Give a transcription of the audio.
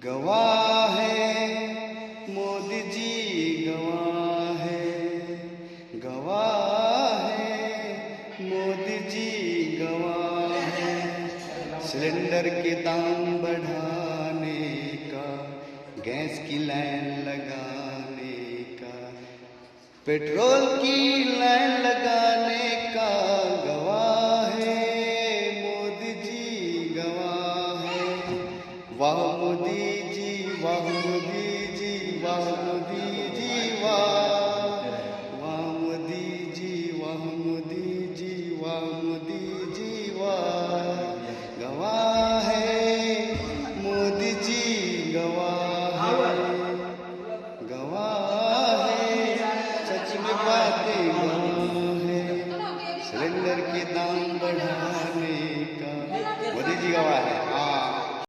गवाह है मोदी जी, गवाह है, गवाह है मोदी जी, गवाह है। सिलेंडर के दाम बढ़ाने का, गैस की लाइन लगाने का, पेट्रोल की लाइन लगाने का, गवाह है मोदी जी, गवाह है। वाह मोदी जी, वाह मोदी जी, वाह मोदी